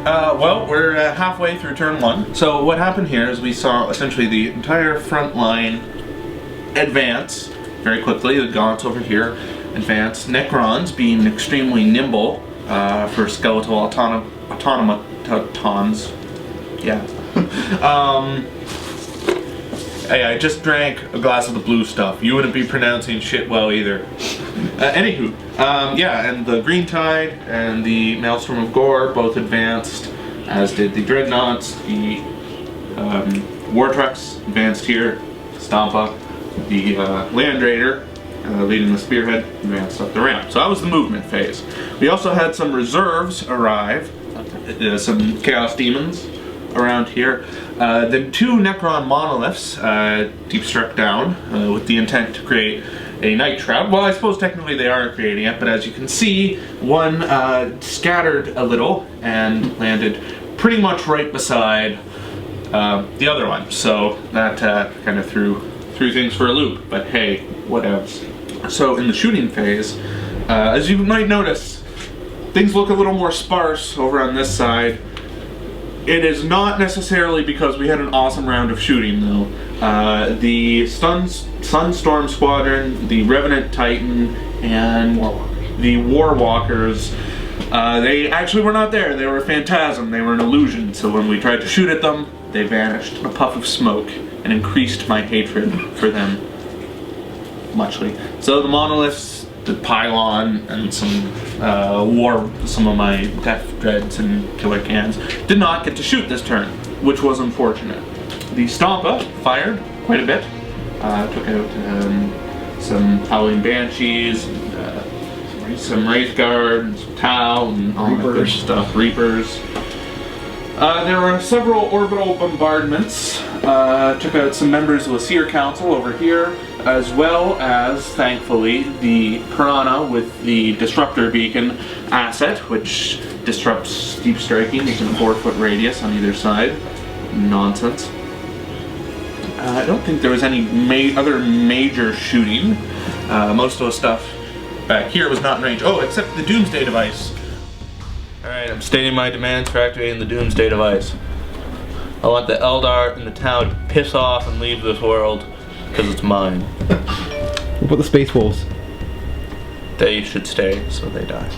Well, we're halfway through turn 1. So what happened here is we saw essentially the entire front line advance very quickly. The gaunts over here advance. Necrons, being extremely nimble for skeletal automatons. Yeah. Hey, I just drank a glass of the blue stuff. You wouldn't be pronouncing shit well either. Anywho, yeah, and the Green Tide and the Maelstrom of Gore both advanced, as did the Dreadnoughts. The War Trucks advanced here. Stompa, the Land Raider, leading the Spearhead, advanced up the ramp. So that was the movement phase. We also had some reserves arrive, some Chaos Demons around here. The 2 Necron monoliths deep struck down with the intent to create a Night Shroud. Well, I suppose technically they are creating it, but as you can see, one scattered a little and landed pretty much right beside the other one. So that kind of threw things for a loop, but hey, whatevs. So in the shooting phase, as you might notice, things look a little more sparse over on this side. It is not necessarily because we had an awesome round of shooting, though. The Sunstorm Squadron, the Revenant Titan, and the Warwalkers, they actually were not there. They were a phantasm. They were an illusion. So when we tried to shoot at them, they vanished in a puff of smoke and increased my hatred for them muchly. So the monoliths, the pylon, and some of my Death Dreads and Killer Cans did not get to shoot this turn, which was unfortunate. The Stompa fired quite a bit, took out some Howling Banshees, some Wraith Guard, some Tau, and all that good stuff, Reapers. There were several orbital bombardments, took out some members of the Seer Council over here, as well as, thankfully, the Piranha with the Disruptor Beacon asset, which disrupts deep striking within a 4-foot radius on either side. Nonsense. I don't think there was any other major shooting. Most of the stuff back here was not in range. Oh, except the Doomsday device. Alright, I'm stating my demands for activating the Doomsday device. I want the Eldar and the town to piss off and leave this world, because it's mine. What about the Space Wolves? They should stay, so they die.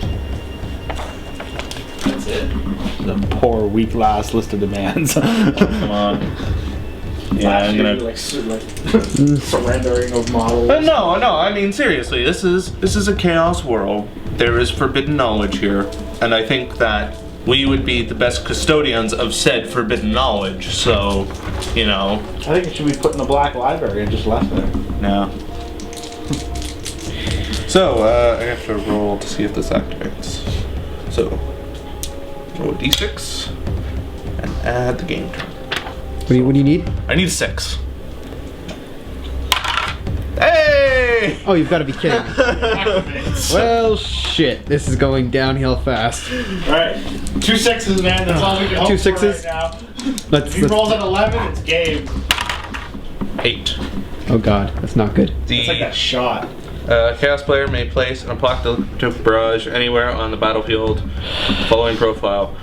That's it. The poor, weak last list of demands. Come on. Yeah, I'm gonna like surrendering of models. No, I mean seriously, this is a chaos world. There is forbidden knowledge here, and I think that we would be the best custodians of said forbidden knowledge. So, you know. I think it should be put in the black library and just left there. No. So I have to roll to see if this activates. So roll a d6 and add the game turn. What do you need? I need a 6. Hey! Oh, you've got to be kidding me. Well, shit. This is going downhill fast. Alright, 2 6s, man. That's all we can hope 2 for 6s? right now. If he rolls at 11, it's game. 8. Oh god, that's not good. It's like that shot. Chaos player may place an apocalyptic barrage anywhere on the battlefield. Following profile: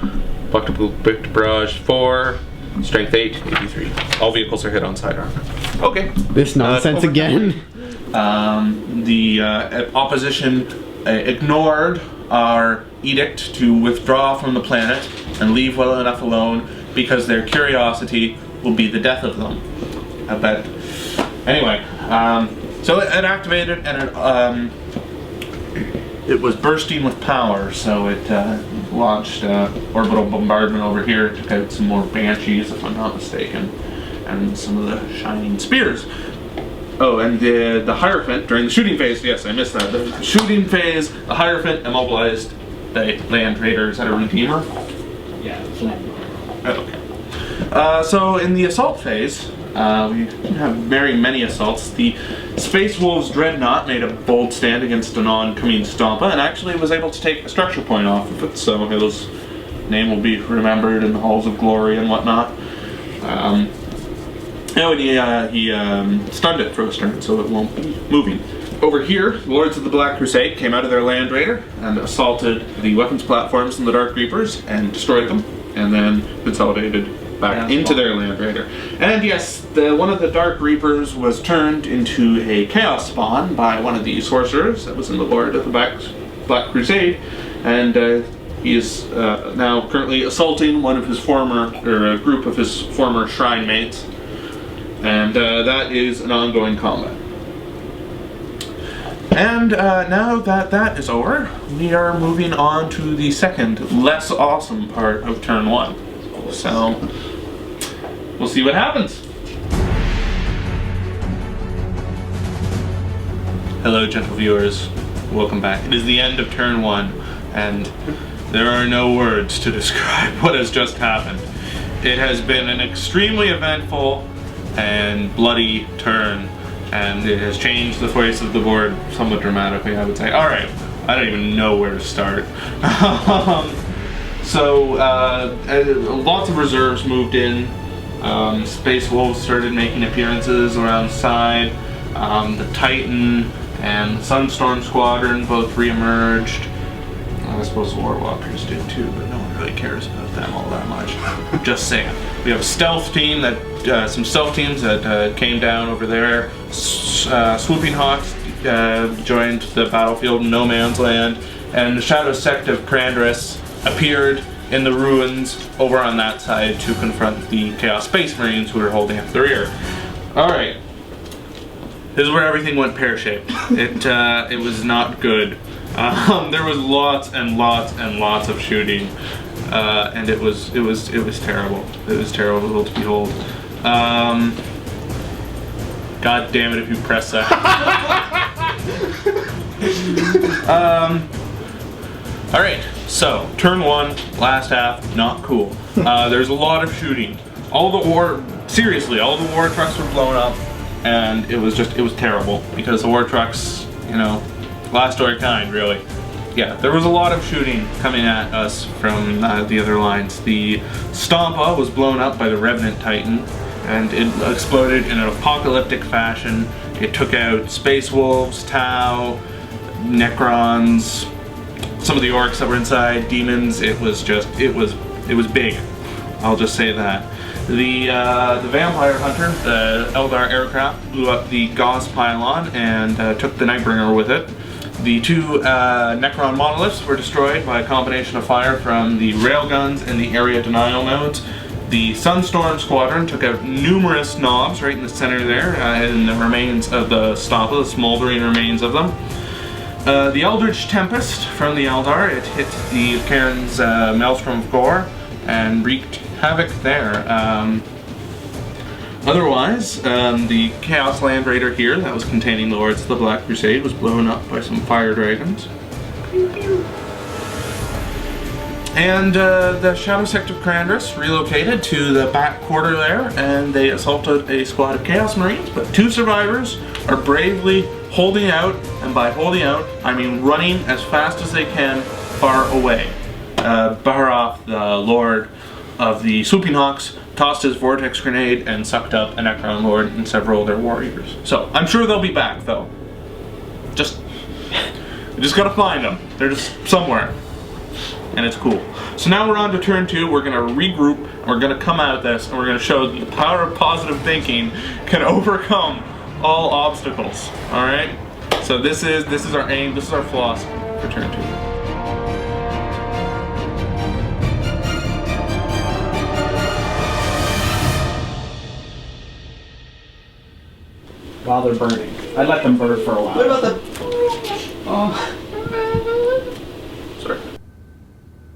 apocalyptic barrage 4, strength 8, 83. All vehicles are hit on side armor. Okay. This nonsense again. The opposition ignored our edict to withdraw from the planet and leave well enough alone because their curiosity will be the death of them. I bet. Anyway, so it activated and it was bursting with power, so it launched orbital bombardment over here, took out some more Banshees, if I'm not mistaken, and some of the Shining Spears. Oh, and the Hierophant, during the shooting phase, yes, I missed that. The shooting phase, the Hierophant immobilized the Land Raider. Is that a Redeemer? Yeah, it's Land Raider. Oh, okay. So in the assault phase, we didn't have very many assaults. The Space Wolves Dreadnought made a bold stand against an oncoming Stompa and actually was able to take a structure point off of it, so his name will be remembered in the halls of glory and whatnot. And he stunned it for a turn, so it won't be moving. Over here, Lords of the Black Crusade came out of their Land Raider and assaulted the weapons platforms and the Dark Reapers and destroyed them. and then consolidated back into their Land Raider. And yes, one of the Dark Reapers was turned into a Chaos Spawn by one of the sorcerers that was in the Lord of the Black Crusade, and he is now currently assaulting one of his former, or a group of his former shrine mates, and that is an ongoing combat. And now that that is over, we are moving on to the second, less awesome part of turn 1. So, we'll see what happens. Hello, gentle viewers. Welcome back. It is the end of turn 1, and there are no words to describe what has just happened. It has been an extremely eventful and bloody turn, and it has changed the face of the board somewhat dramatically, I would say. Alright, I don't even know where to start. Lots of reserves moved in. Space Wolves started making appearances around the side. The Titan and the Sunstorm Squadron both re-emerged. I suppose the Warwalkers did too, but no one really cares about them all that much. Just saying. We have a stealth team that, some stealth teams that came down over there. Swooping Hawks joined the battlefield in No Man's Land, and the Shadow Sect of Crandris appeared in the ruins over on that side to confront the Chaos Space Marines who were holding up the rear. Alright. This is where everything went pear-shaped. It was not good. There was lots and lots and lots of shooting, and it was terrible. It was terrible to behold. God damn it! If you press that. All right. So turn 1, last half, not cool. There's a lot of shooting. All the war trucks were blown up, and it was terrible because the war trucks, you know. Last of our kind, really. Yeah, there was a lot of shooting coming at us from the other lines. The Stompa was blown up by the Revenant Titan, and it exploded in an apocalyptic fashion. It took out Space Wolves, Tau, Necrons, some of the Orks that were inside, Demons. It was big. I'll just say that. The Vampire Hunter, the Eldar aircraft, blew up the Gauss pylon and took the Nightbringer with it. The 2 Necron monoliths were destroyed by a combination of fire from the railguns and the area denial nodes. The Sunstorm Squadron took out numerous knobs right in the center there, in the remains of the Stompa, the smoldering remains of them. The Eldritch Tempest from the Eldar, it hit the Cairn's Maelstrom of Gore and wreaked havoc there. Otherwise, the Chaos Land Raider here that was containing the Lords of the Black Crusade was blown up by some fire dragons. And the Shadow Sect of Crandris relocated to the back quarter there, and they assaulted a squad of Chaos Marines, but 2 survivors are bravely holding out, and by holding out, I mean running as fast as they can far away. Baharoth, the Lord of the Swooping Hawks, tossed his vortex grenade and sucked up a Necron Lord and several of their warriors. So, I'm sure they'll be back, though. We just gotta find them. They're just somewhere. And it's cool. So now we're on to turn 2. We're gonna regroup, and we're gonna come out of this, and we're gonna show that the power of positive thinking can overcome all obstacles. Alright? So this is our aim, this is our philosophy for turn 2. While they're burning. I'd let them burn for a while. What about the... Oh.